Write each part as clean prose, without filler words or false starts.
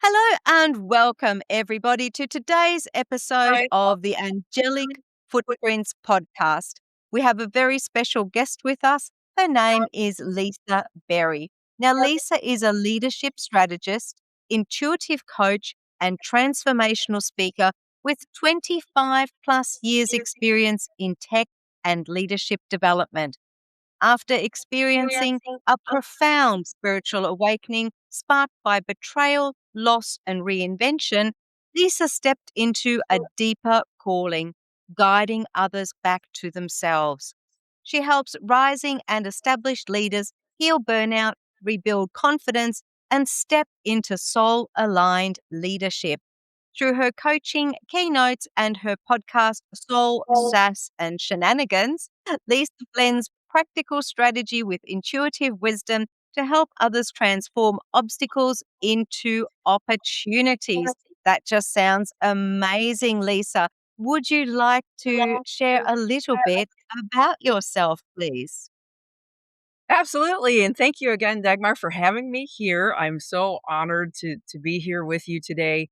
Hello and welcome, everybody, to today's episode of the Angelic Footprints podcast. We have a very special guest with us. Her name is Lisa Berry. Now, Lisa is a leadership strategist, intuitive coach, and transformational speaker with 25 plus years' experience in tech and leadership development. After experiencing a profound spiritual awakening sparked by betrayal, loss, and reinvention, Lisa stepped into a deeper calling, guiding others back to themselves. She helps rising and established leaders heal burnout, rebuild confidence, and step into soul aligned leadership. Through her coaching, keynotes, and her podcast, Soul, Sass, and Shenanigans, Lisa blends practical strategy with intuitive wisdom to help others transform obstacles into opportunities. That just sounds amazing, Lisa. Would you like to share a little bit about yourself, please? Absolutely. And thank you again, Dagmar, for having me here. I'm so honored to be here with you today.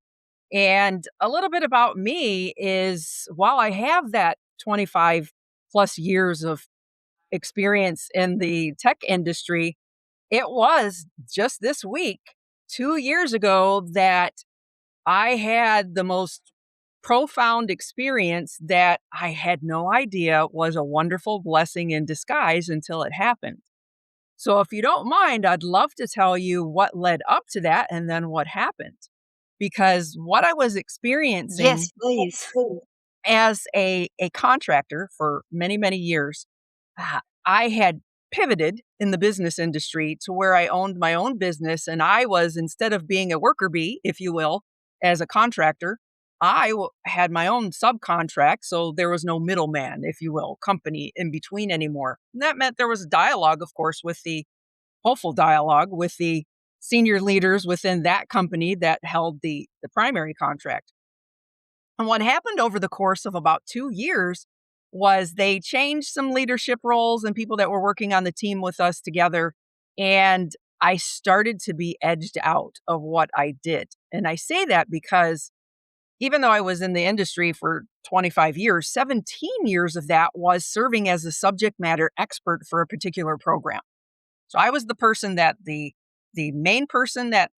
And a little bit about me is while I have that 25 plus years of experience in the tech industry, it was just this week, 2 years ago, that I had the most profound experience that I had no idea was a wonderful blessing in disguise until it happened. So, if you don't mind, I'd love to tell you what led up to that and then what happened. Because what I was Yes, experiencing please. as a contractor for many, many years, I had pivoted in the business industry to where I owned my own business. And I was, instead of being a worker bee, if you will, as a contractor, had my own subcontract. So there was no middleman, if you will, company in between anymore. And that meant there was a dialogue, of course, with the hopeful dialogue with the senior leaders within that company that held the primary contract. And what happened over the course of about 2 years was they changed some leadership roles and people that were working on the team with us together. And I started to be edged out of what I did. And I say that because even though I was in the industry for 25 years, 17 years of that was serving as a subject matter expert for a particular program. So I was the person that the main person that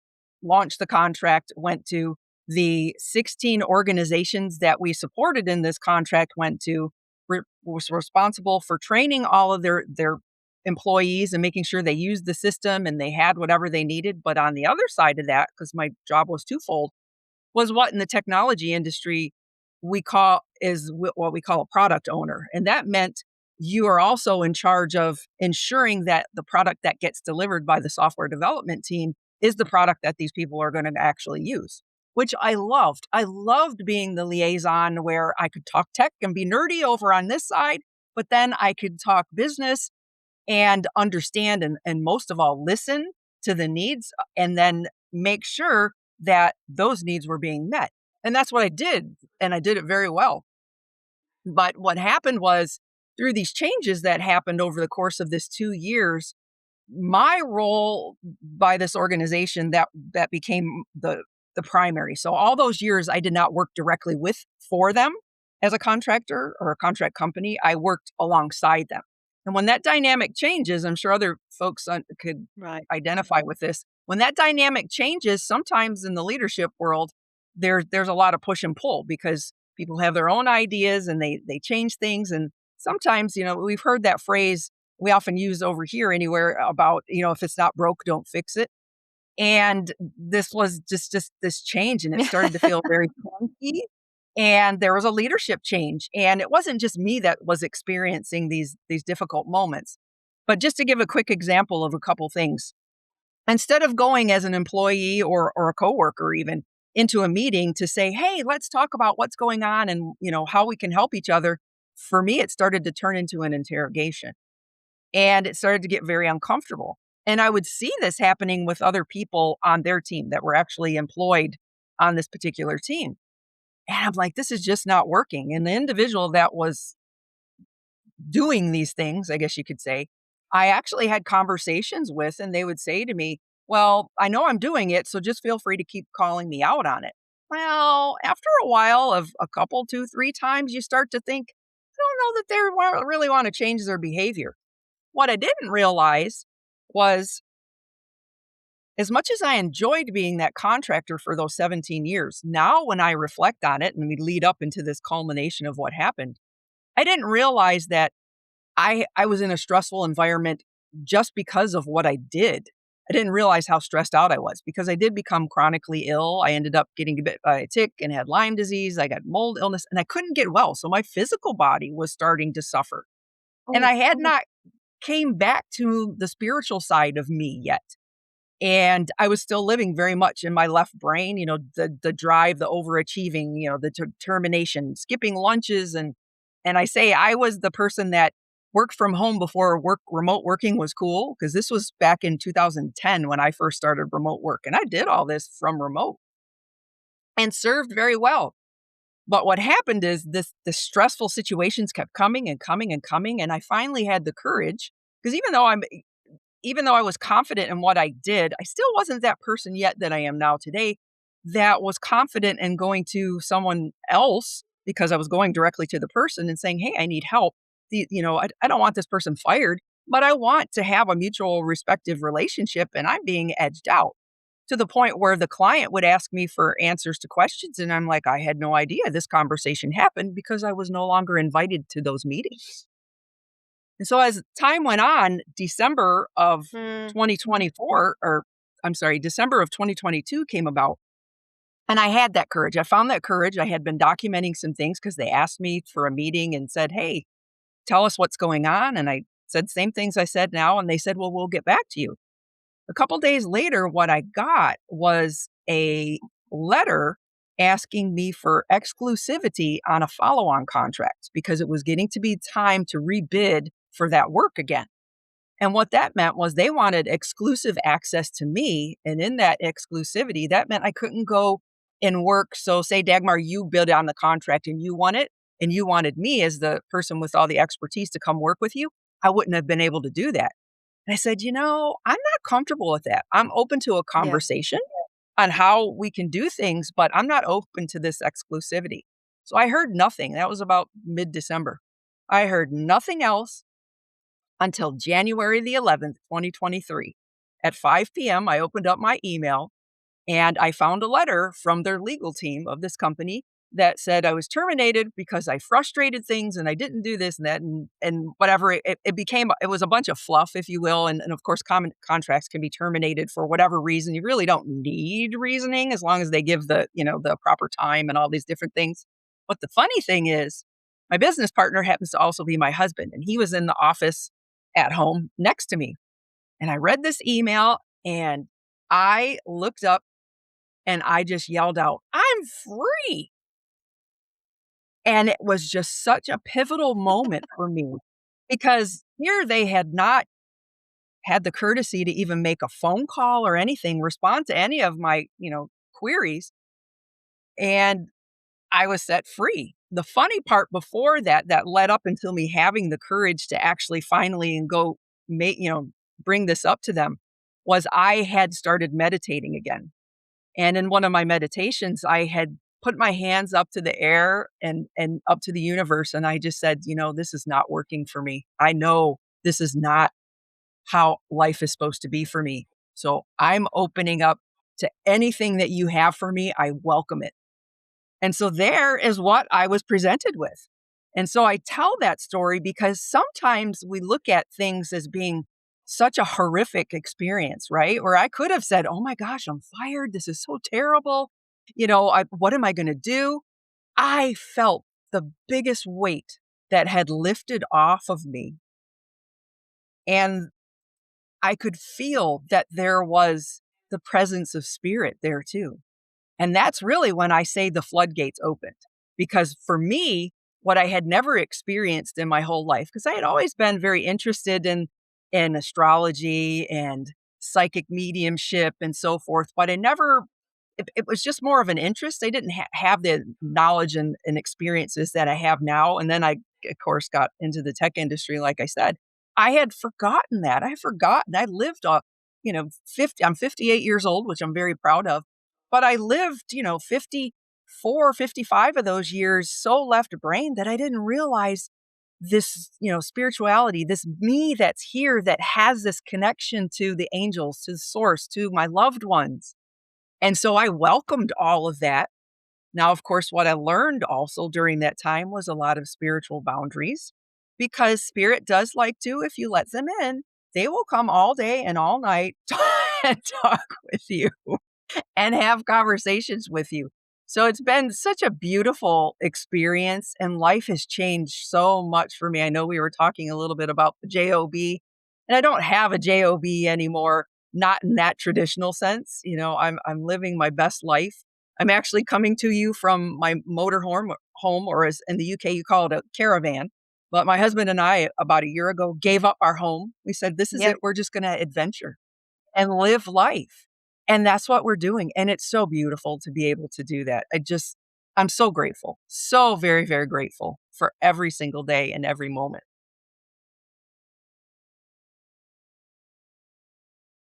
launched the contract went to, the 16 organizations that we supported in this contract went to, was responsible for training all of their employees and making sure they used the system and they had whatever they needed. But on the other side of that, because my job was twofold, was what in the technology industry what we call a product owner. And that meant you are also in charge of ensuring that the product that gets delivered by the software development team is the product that these people are going to actually use, which I loved. I loved being the liaison where I could talk tech and be nerdy over on this side, but then I could talk business and understand and most of all, listen to the needs and then make sure that those needs were being met. And that's what I did. And I did it very well. But what happened was through these changes that happened over the course of this 2 years, my role by this organization that became the primary. So all those years I did not work directly for them as a contractor or a contract company. I worked alongside them. And when that dynamic changes, I'm sure other folks could Right. identify with this. When that dynamic changes, sometimes in the leadership world, there's a lot of push and pull because people have their own ideas and they change things. And sometimes, we've heard that phrase we often use over here anywhere about, if it's not broke, don't fix it. And this was just this change and it started to feel very clunky. And there was a leadership change. And it wasn't just me that was experiencing these difficult moments. But just to give a quick example of a couple things, instead of going as an employee or a coworker even into a meeting to say, hey, let's talk about what's going on and how we can help each other, for me, it started to turn into an interrogation. And it started to get very uncomfortable. And I would see this happening with other people on their team that were actually employed on this particular team. And I'm like, this is just not working. And the individual that was doing these things, I guess you could say, I actually had conversations with, and they would say to me, Well, I know I'm doing it, so just feel free to keep calling me out on it. Well, after a while of a couple, 2, 3 times, you start to think, I don't know that really want to change their behavior. What I didn't realize was as much as I enjoyed being that contractor for those 17 years, now when I reflect on it and we lead up into this culmination of what happened, I didn't realize that I was in a stressful environment just because of what I did. I didn't realize how stressed out I was because I did become chronically ill. I ended up getting bit by a tick and had Lyme disease. I got mold illness and I couldn't get well. So my physical body was starting to suffer. And Oh, I had oh, not came back to the spiritual side of me yet. And I was still living very much in my left brain, the drive, the overachieving, the determination, skipping lunches. And I say I was the person that worked from home before remote working was cool, because this was back in 2010 when I first started remote work. And I did all this from remote and served very well. But what happened is the stressful situations kept coming and coming and coming. And I finally had the courage, because even though I was confident in what I did, I still wasn't that person yet that I am now today that was confident in going to someone else, because I was going directly to the person and saying, hey, I need help. I don't want this person fired, but I want to have a mutual respective relationship, and I'm being edged out to the point where the client would ask me for answers to questions. And I'm like, I had no idea this conversation happened because I was no longer invited to those meetings. And so as time went on, December of mm, 2024, or I'm sorry, December of 2022 came about. And I had that courage. I found that courage. I had been documenting some things because they asked me for a meeting and said, hey, tell us what's going on. And I said same things I said now. And they said, well, we'll get back to you. A couple days later, what I got was a letter asking me for exclusivity on a follow-on contract because it was getting to be time to rebid for that work again. And what that meant was they wanted exclusive access to me. And in that exclusivity, that meant I couldn't go and work. So say, Dagmar, you bid on the contract and you won it, and you wanted me as the person with all the expertise to come work with you. I wouldn't have been able to do that. And I said, I'm not comfortable with that. I'm open to a yeah. conversation on how we can do things, but I'm not open to this exclusivity. So I heard nothing. That was about mid-December. I heard nothing else until January the 11th, 2023. At 5 p.m., I opened up my email and I found a letter from their legal team of this company that said I was terminated because I frustrated things and I didn't do this and that and whatever. It was a bunch of fluff, if you will. And of course, common contracts can be terminated for whatever reason. You really don't need reasoning as long as they give the proper time and all these different things. But the funny thing is, my business partner happens to also be my husband, and he was in the office at home next to me. And I read this email and I looked up and I just yelled out, I'm free. And it was just such a pivotal moment for me because here they had not had the courtesy to even make a phone call or anything, respond to any of my, queries. And I was set free. The funny part before that led up until me having the courage to actually finally and go make, bring this up to them, was I had started meditating again. And in one of my meditations, I had put my hands up to the air and up to the universe. And I just said, this is not working for me. I know this is not how life is supposed to be for me. So I'm opening up to anything that you have for me. I welcome it. And so there is what I was presented with. And so I tell that story because sometimes we look at things as being such a horrific experience, right? Where I could have said, oh my gosh, I'm fired. This is so terrible. What am I going to do? I felt the biggest weight that had lifted off of me. And I could feel that there was the presence of spirit there too. And that's really when I say the floodgates opened. Because for me, what I had never experienced in my whole life, because I had always been very interested in astrology and psychic mediumship and so forth, but it was just more of an interest. I didn't have the knowledge and experiences that I have now. And then I, of course, got into the tech industry, like I said. I had forgotten that. I had forgotten. I lived I'm 58 years old, which I'm very proud of, but I lived, 54, 55 of those years so left brain that I didn't realize this, spirituality, this me that's here that has this connection to the angels, to the source, to my loved ones. And so I welcomed all of that. Now, of course, what I learned also during that time was a lot of spiritual boundaries because spirit does like to, if you let them in, they will come all day and all night and talk with you and have conversations with you. So it's been such a beautiful experience and life has changed so much for me. I know we were talking a little bit about the job, and I don't have a job anymore, not in that traditional sense. I'm living my best life. I'm actually coming to you from my motorhome, or as in the UK you call it a caravan. But my husband and I about a year ago gave up our home. We said, this is Yep. it. We're just going to adventure and live life. And that's what we're doing. And it's so beautiful to be able to do that. I'm so grateful, so very, very grateful for every single day and every moment.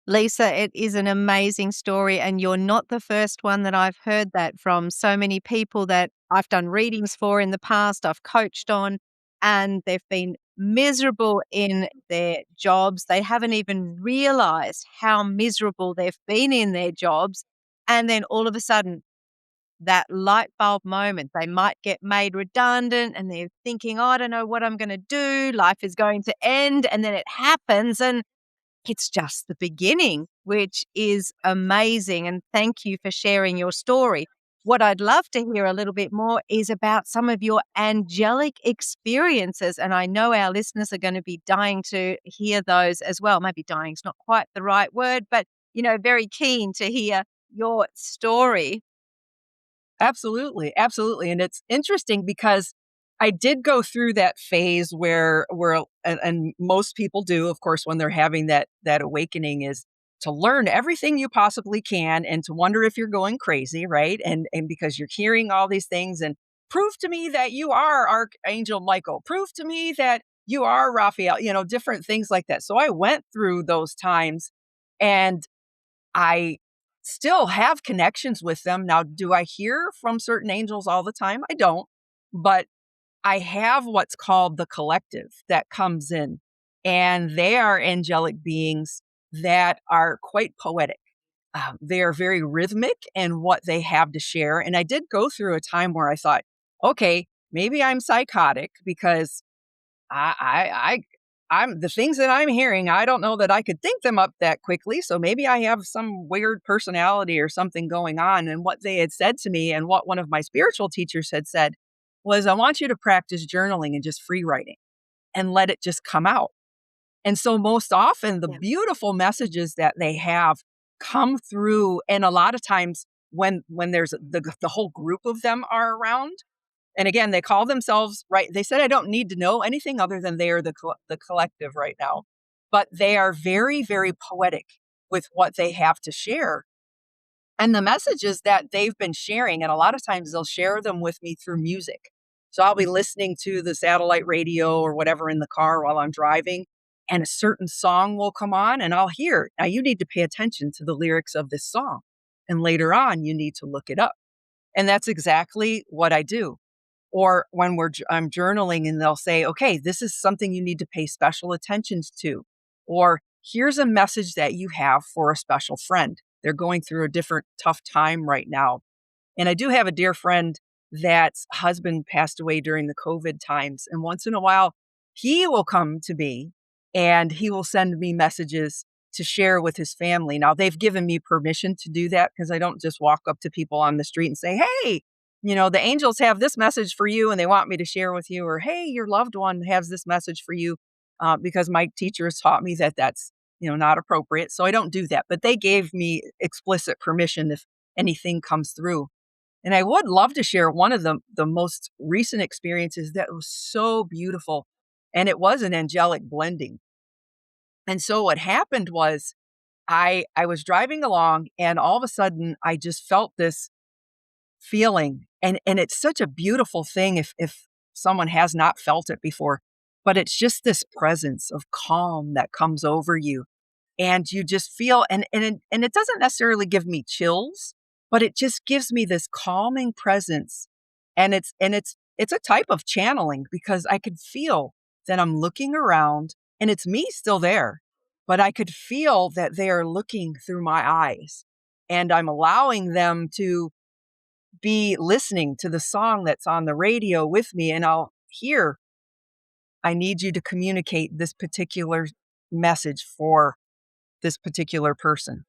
Lisa, it is an amazing story, and you're not the first one that I've heard that from. So many people that I've done readings for in the past, I've coached on, and they've been miserable in their jobs. They haven't even realized how miserable they've been in their jobs. And then all of a sudden, that light bulb moment, they might get made redundant and they're thinking, oh, I don't know what I'm going to do. Life is going to end. And then it happens. And it's just the beginning, which is amazing. And thank you for sharing your story. What I'd love to hear a little bit more is about some of your angelic experiences. And I know our listeners are going to be dying to hear those as well. Maybe dying is not quite the right word, but, very keen to hear your story. Absolutely, absolutely, and it's interesting because I did go through that phase where and most people do, of course, when they're having that awakening is to learn everything you possibly can and to wonder if you're going crazy, right? And because you're hearing all these things and prove to me that you are Archangel Michael, prove to me that you are Raphael, different things like that. So I went through those times and I still have connections with them. Now, do I hear from certain angels all the time? I don't, but I have what's called the collective that comes in, and they are angelic beings that are quite poetic. They are very rhythmic in what they have to share. And I did go through a time where I thought, okay, maybe I'm psychotic because I, I, I, I'm the things that I'm hearing. I don't know that I could think them up that quickly. So maybe I have some weird personality or something going on. And what they had said to me, and what one of my spiritual teachers had said, was, I want you to practice journaling and just free writing and let it just come out. And so most often the Yeah. beautiful messages that they have come through. And a lot of times when there's the whole group of them are around, and again, they call themselves, right? They said, I don't need to know anything other than they are the collective right now. But they are very, very poetic with what they have to share. And the messages that they've been sharing, and a lot of times they'll share them with me through music. So I'll be listening to the satellite radio or whatever in the car while I'm driving, and a certain song will come on, and I'll hear, now you need to pay attention to the lyrics of this song. And later on, you need to look it up. And that's exactly what I do. Or when I'm journaling and they'll say, okay, this is something you need to pay special attention to. Or here's a message that you have for a special friend. They're going through a different tough time right now. And I do have a dear friend that's husband passed away during the COVID times. And once in a while, he will come to me and he will send me messages to share with his family. Now, they've given me permission to do that because I don't just walk up to people on the street and say, hey, the angels have this message for you and they want me to share with you, or hey, your loved one has this message for you, because my teacher has taught me that that's, not appropriate. So I don't do that. But they gave me explicit permission if anything comes through. And I would love to share one of the most recent experiences that was so beautiful. And it was an angelic blending. And so what happened was I was driving along and all of a sudden I just felt this feeling. And it's such a beautiful thing if someone has not felt it before, but it's just this presence of calm that comes over you. and you just feel, and it doesn't necessarily give me chills, but it just gives me this calming presence. And it's a type of channeling because I could feel that I'm looking around and it's me still there, but I could feel that they are looking through my eyes and I'm allowing them to be listening to the song that's on the radio with me. And I'll hear, I need you to communicate this particular message for this particular person.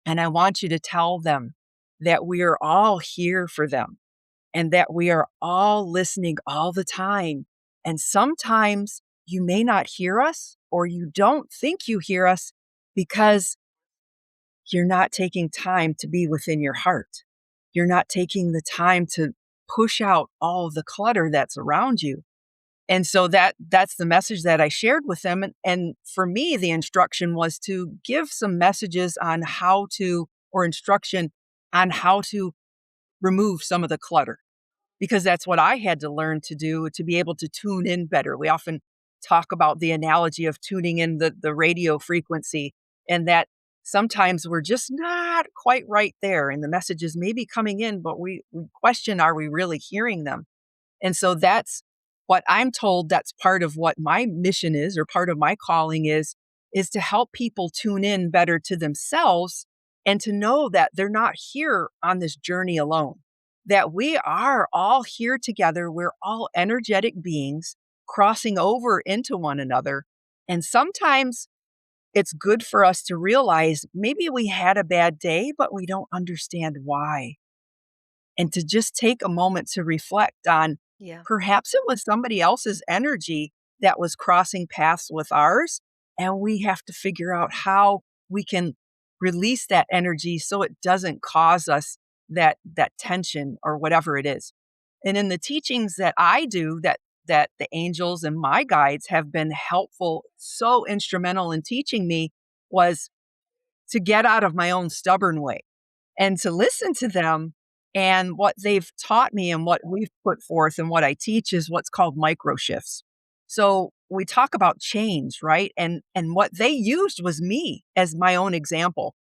And I want you to tell them that we are all here for them and that we are all listening all the time. And sometimes you may not hear us or you don't think you hear us because you're not taking time to be within your heart. You're not taking the time to push out all of the clutter that's around you. And so that's the message that I shared with them. And for me, the instruction was to give some messages on how to, or instruction on how to remove some of the clutter, because that's what I had to learn to do to be able to tune in better. We often talk about the analogy of tuning in the radio frequency, and that sometimes we're just not quite right there. And the messages may be coming in, but we question, are we really hearing them? And so that's what I'm told, that's part of what my mission is, or part of my calling is to help people tune in better to themselves and to know that they're not here on this journey alone, that we are all here together. We're all energetic beings crossing over into one another. And sometimes it's good for us to realize maybe we had a bad day, but we don't understand why. And to just take a moment to reflect on, Yeah. perhaps it was somebody else's energy that was crossing paths with ours. And we have to figure out how we can release that energy so it doesn't cause us that tension or whatever it is. And in the teachings that I do, that the angels and my guides have been helpful, so instrumental in teaching me, was to get out of my own stubborn way and to listen to them. And what they've taught me and what we've put forth and what I teach is what's called micro shifts. So we talk about change, right? And what they used was me as my own example,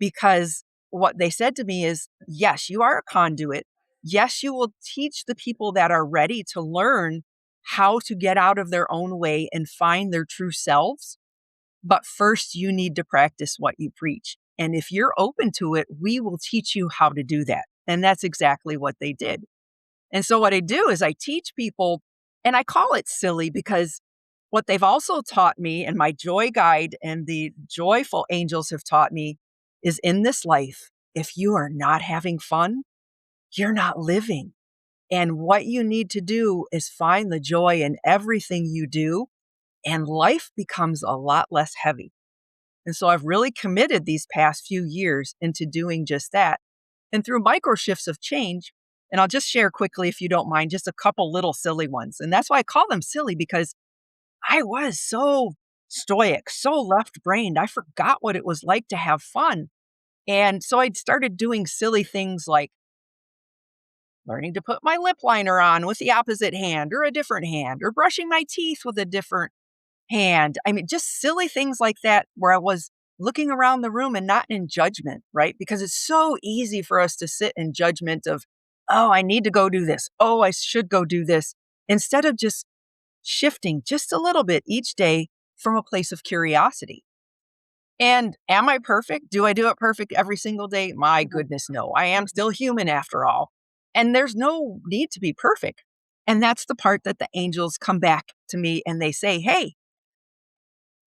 because what they said to me is, yes, you are a conduit. Yes, you will teach the people that are ready to learn how to get out of their own way and find their true selves. But first, you need to practice what you preach. And if you're open to it, we will teach you how to do that. And that's exactly what they did. And so what I do is I teach people, and I call it silly because what they've also taught me, and my joy guide and the joyful angels have taught me, is in this life, if you are not having fun, you're not living. And what you need to do is find the joy in everything you do, and life becomes a lot less heavy. And so I've really committed these past few years into doing just that. And through micro shifts of change, and I'll just share quickly, if you don't mind, just a couple little silly ones. And that's why I call them silly, because I was so stoic, so left brained. I forgot what it was like to have fun. And so I started doing silly things like learning to put my lip liner on with the opposite hand or a different hand, or brushing my teeth with a different hand. I mean, just silly things like that, where I was looking around the room and not in judgment, right? Because it's so easy for us to sit in judgment of, oh, I need to go do this. Oh, I should go do this. Instead of just shifting just a little bit each day from a place of curiosity. And am I perfect? Do I do it perfect every single day? My goodness, no. I am still human after all. And there's no need to be perfect. And that's the part that the angels come back to me and they say, hey,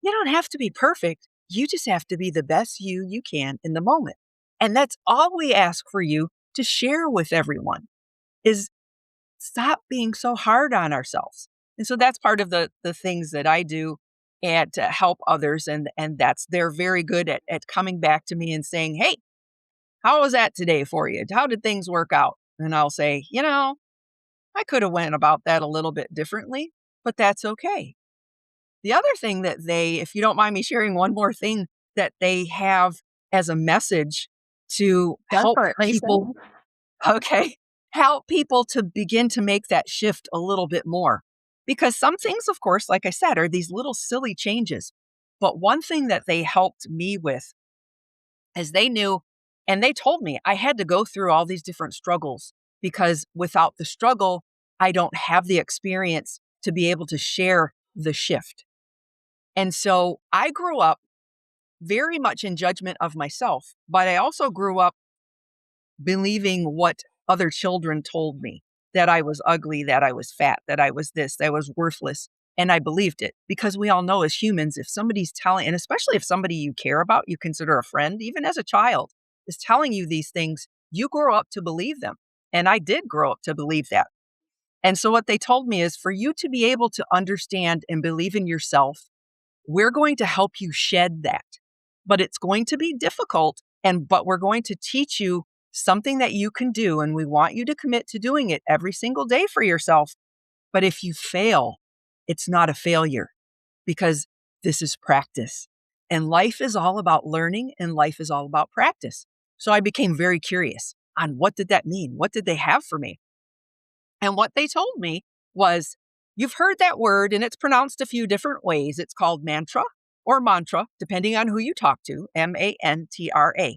you don't have to be perfect. You just have to be the best you can in the moment. And that's all we ask for you to share with everyone, is stop being so hard on ourselves. And so that's part of the things that I do and to help others. And that's, they're very good at coming back to me and saying, hey, how was that today for you? How did things work out? And I'll say, I could have went about that a little bit differently, but that's okay. The other thing that they, if you don't mind me sharing one more thing that they have as a message to help people, okay, help people to begin to make that shift a little bit more. Because some things, of course, like I said, are these little silly changes. But one thing that they helped me with is they knew, and they told me I had to go through all these different struggles because without the struggle, I don't have the experience to be able to share the shift. And so I grew up very much in judgment of myself, but I also grew up believing what other children told me, that I was ugly, that I was fat, that I was this, that I was worthless. And I believed it because we all know as humans, if somebody's telling, and especially if somebody you care about, you consider a friend, even as a child, is telling you these things, you grow up to believe them. And I did grow up to believe that. And so what they told me is for you to be able to understand and believe in yourself, we're going to help you shed that. But it's going to be difficult. But we're going to teach you something that you can do. And we want you to commit to doing it every single day for yourself. But if you fail, it's not a failure because this is practice. And life is all about learning and life is all about practice. So I became very curious on what did that mean? What did they have for me? And what they told me was, you've heard that word and it's pronounced a few different ways. It's called mantra or mantra, depending on who you talk to, mantra.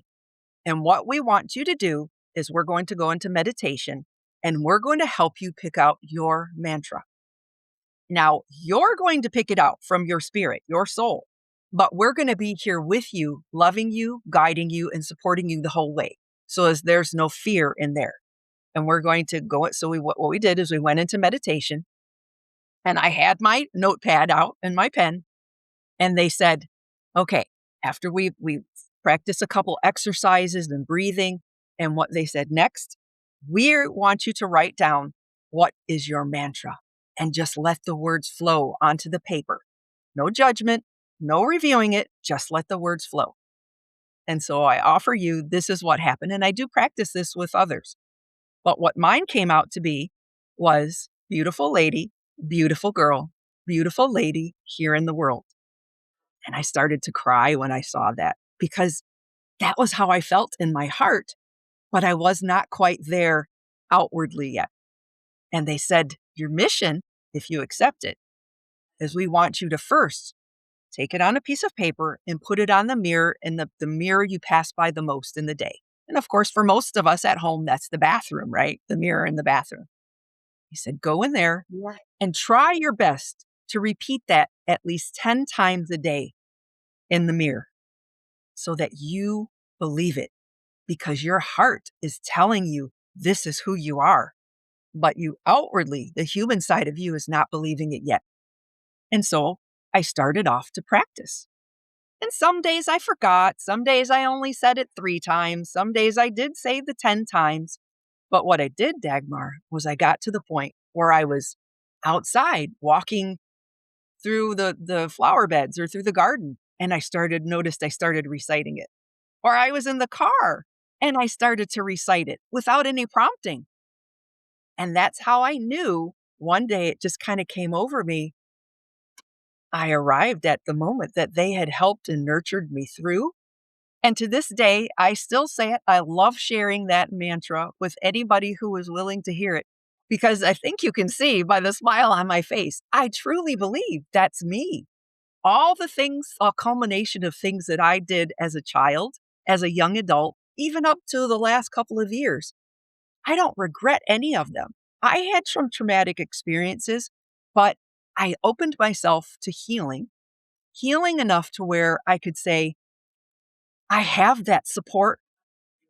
And what we want you to do is we're going to go into meditation and we're going to help you pick out your mantra. Now, you're going to pick it out from your spirit, your soul, but we're going to be here with you, loving you, guiding you, and supporting you the whole way. So as there's no fear in there. And we're going to go. So what we did is we went into meditation and I had my notepad out and my pen. And they said, okay, after we practice a couple exercises and breathing, and what they said next, we want you to write down what is your mantra and just let the words flow onto the paper. No judgment, no reviewing it, just let the words flow. And so I offer you, this is what happened. And I do practice this with others. But what mine came out to be was beautiful lady, beautiful girl, beautiful lady here in the world. And I started to cry when I saw that because that was how I felt in my heart, but I was not quite there outwardly yet. And they said, your mission, if you accept it, is we want you to first take it on a piece of paper and put it on the mirror in the mirror you pass by the most in the day. And of course, for most of us at home, that's the bathroom, right? The mirror in the bathroom. He said, go in there and try your best to repeat that at least 10 times a day in the mirror so that you believe it because your heart is telling you this is who you are. But you outwardly, the human side of you is not believing it yet. And so I started off to practice. And some days I forgot. Some days I only said it 3 times. Some days I did say the 10 times. But what I did, Dagmar, was I got to the point where I was outside walking through the flower beds or through the garden. And I started reciting it. Or I was in the car and I started to recite it without any prompting. And that's how I knew one day it just kind of came over me. I arrived at the moment that they had helped and nurtured me through. And to this day, I still say it. I love sharing that mantra with anybody who is willing to hear it because I think you can see by the smile on my face, I truly believe that's me. All the things, a culmination of things that I did as a child, as a young adult, even up to the last couple of years, I don't regret any of them. I had some traumatic experiences, but I opened myself to healing enough to where I could say, I have that support,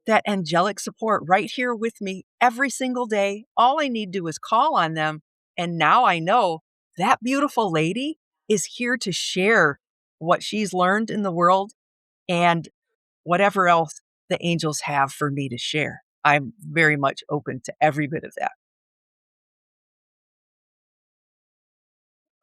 that angelic support right here with me every single day. All I need to do is call on them. And now I know that beautiful lady is here to share what she's learned in the world and whatever else the angels have for me to share. I'm very much open to every bit of that.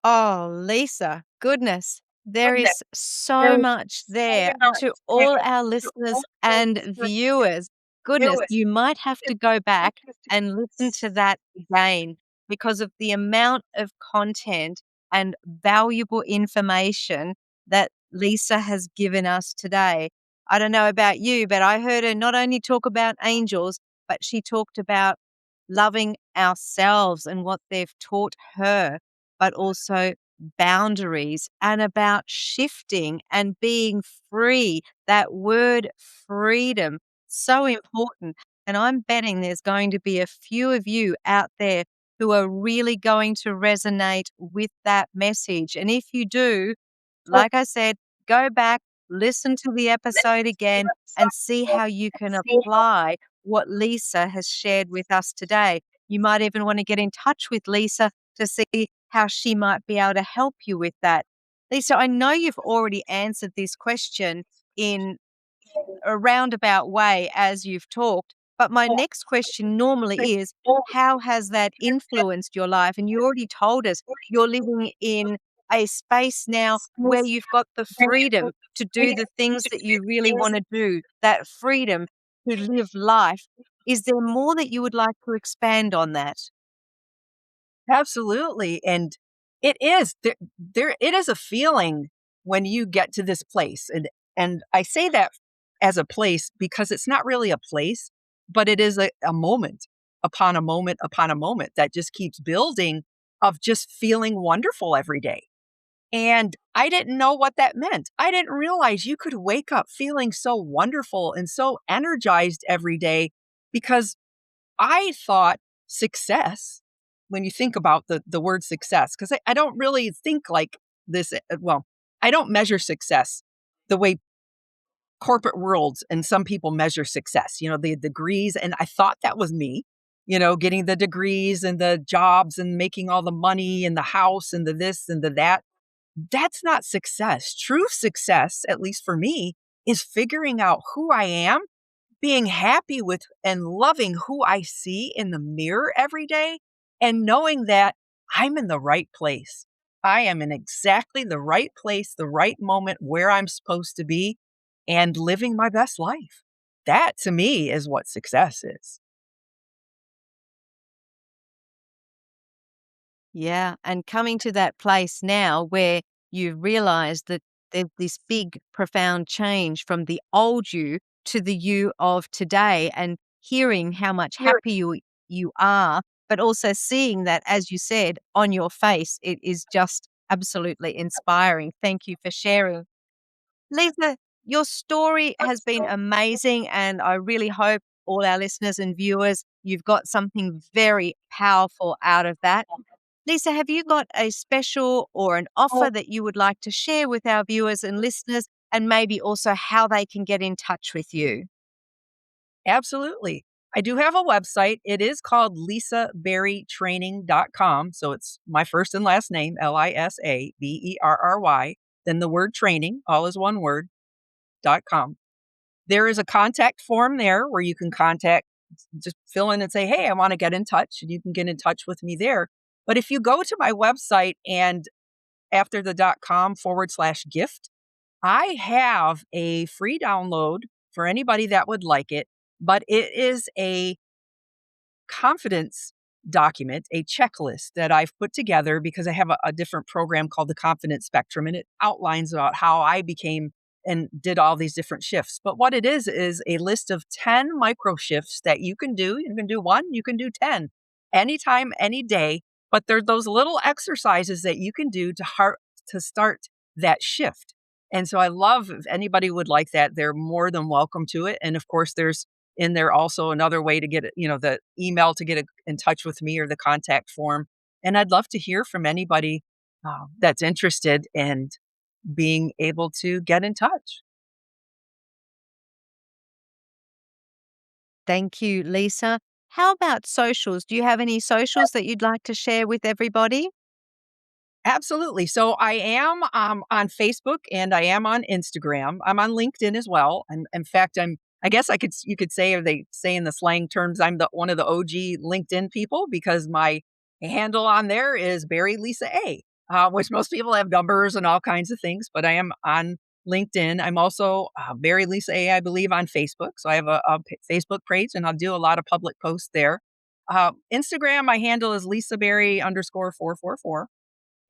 Oh, Lisa, goodness, there Goodness, is so there's much so there much to there all our to all listeners our and listeners viewers. do Goodness, it. you might have to go back Just to and listen to that again because of the amount of content and valuable information that Lisa has given us today. I don't know about you, but I heard her not only talk about angels, but she talked about loving ourselves and what they've taught her, but also boundaries and about shifting and being free. That word freedom, so important. And I'm betting there's going to be a few of you out there who are really going to resonate with that message. And if you do, like I said, go back, listen to the episode again, and see how you can apply what Lisa has shared with us today. You might even want to get in touch with Lisa to see how she might be able to help you with that. Lisa, I know you've already answered this question in a roundabout way as you've talked, but my next question normally is, how has that influenced your life? And you already told us you're living in a space now where you've got the freedom to do the things that you really want to do, that freedom to live life. Is there more that you would like to expand on that? Absolutely, and it is it is a feeling when you get to this place, and I say that as a place because it's not really a place, but it is a moment upon a moment upon a moment that just keeps building of just feeling wonderful every day. And I didn't know what that meant. I didn't realize you could wake up feeling so wonderful and so energized every day because I thought success, when you think about the word success, because I don't really think like this. Well, I don't measure success the way corporate worlds and some people measure success, the degrees. And I thought that was me, getting the degrees and the jobs and making all the money and the house and the this and the that. That's not success. True success, at least for me, is figuring out who I am, being happy with and loving who I see in the mirror every day, and knowing that I'm in the right place. I am in exactly the right place, the right moment where I'm supposed to be, and living my best life. That to me is what success is. Yeah, and coming to that place now where you realize that there's this big, profound change from the old you to the you of today, and hearing how much happier you are, but also seeing that, as you said, on your face, it is just absolutely inspiring. Thank you for sharing. Lisa, your story has been amazing, and I really hope all our listeners and viewers, you've got something very powerful out of that. Lisa, have you got a special or an offer that you would like to share with our viewers and listeners, and maybe also how they can get in touch with you? Absolutely. I do have a website. It is called lisaberrytraining.com. So it's my first and last name, Lisaberry, then the word training, all is one word, .com. There is a contact form there where you can just fill in and say, hey, I want to get in touch, and you can get in touch with me there. But if you go to my website and after the .com/gift, I have a free download for anybody that would like it, but it is a confidence document, a checklist that I've put together because I have a different program called the Confidence Spectrum, and it outlines about how I became and did all these different shifts. But what it is a list of 10 micro shifts that you can do. You can do one, you can do 10, anytime, any day. But they're those little exercises that you can do to start that shift. And so I love if anybody would like that, they're more than welcome to it. And of course, there's in there also another way to get it, the email to in touch with me or the contact form. And I'd love to hear from anybody that's interested and being able to get in touch. Thank you, Lisa. How about socials? Do you have any socials that you'd like to share with everybody? Absolutely. So I am on Facebook and I am on Instagram. I'm on LinkedIn as well. And in fact, I guess you could say, or they say in the slang terms, I'm one of the OG LinkedIn people because my handle on there is Barry Lisa A, which most people have numbers and all kinds of things, but I am on LinkedIn. I'm also Barry Lisa A, I believe, on Facebook. So I have a Facebook page and I'll do a lot of public posts there. Instagram, my handle is Lisa Barry _444.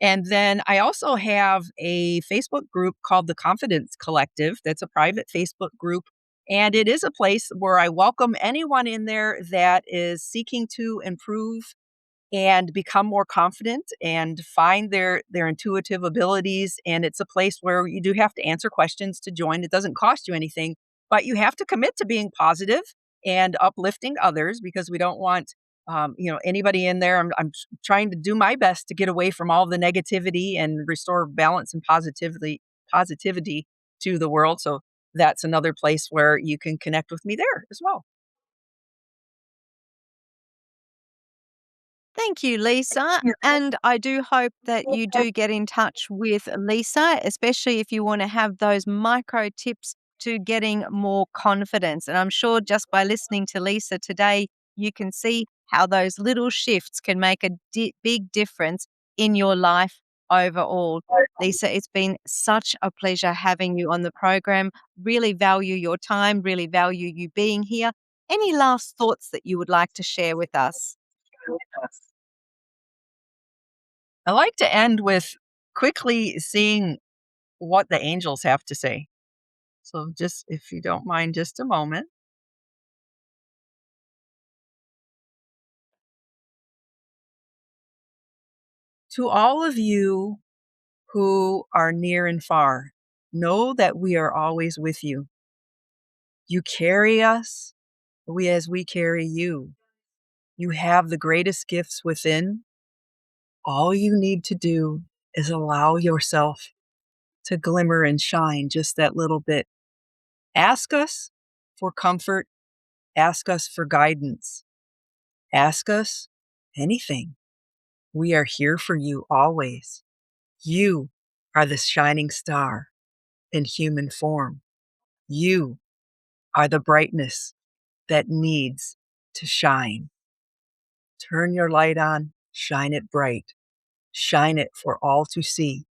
And then I also have a Facebook group called the Confidence Collective. That's a private Facebook group. And it is a place where I welcome anyone in there that is seeking to improve and become more confident and find their intuitive abilities. And it's a place where you do have to answer questions to join. It doesn't cost you anything, but you have to commit to being positive and uplifting others because we don't want anybody in there. I'm trying to do my best to get away from all the negativity and restore balance and positivity to the world. So that's another place where you can connect with me there as well. Thank you, Lisa. And I do hope that you do get in touch with Lisa, especially if you want to have those micro tips to getting more confidence. And I'm sure just by listening to Lisa today, you can see how those little shifts can make a big difference in your life overall. Lisa, it's been such a pleasure having you on the program. Really value your time, really value you being here. Any last thoughts that you would like to share with us? I like to end with quickly seeing what the angels have to say. So, just if you don't mind, just a moment. To all of you who are near and far, know that we are always with you. You carry us, as we carry you. You have the greatest gifts within. All you need to do is allow yourself to glimmer and shine just that little bit. Ask us for comfort, ask us for guidance, ask us anything. We are here for you always. You are the shining star in human form. You are the brightness that needs to shine. Turn your light on, shine it bright, shine it for all to see.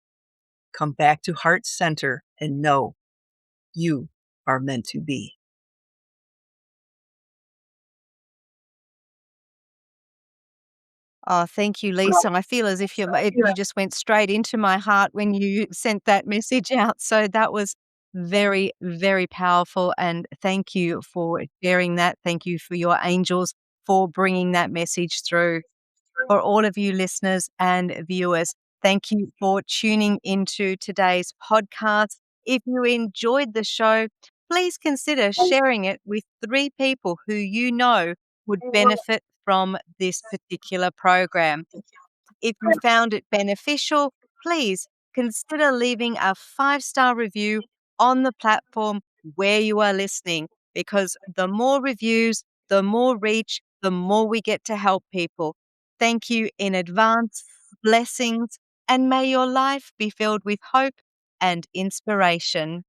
Come back to heart center and know you are meant to be. Oh, thank you, Lisa. I feel as if you just went straight into my heart when you sent that message out. So that was very, very powerful. And thank you for sharing that. Thank you for your angels for bringing that message through. For all of you listeners and viewers, thank you for tuning into today's podcast. If you enjoyed the show, please consider sharing it with 3 people who you know would benefit from this particular program. If you found it beneficial, please consider leaving a 5-star review on the platform where you are listening, because the more reviews, the more reach, the more we get to help people. Thank you in advance. Blessings, and may your life be filled with hope and inspiration.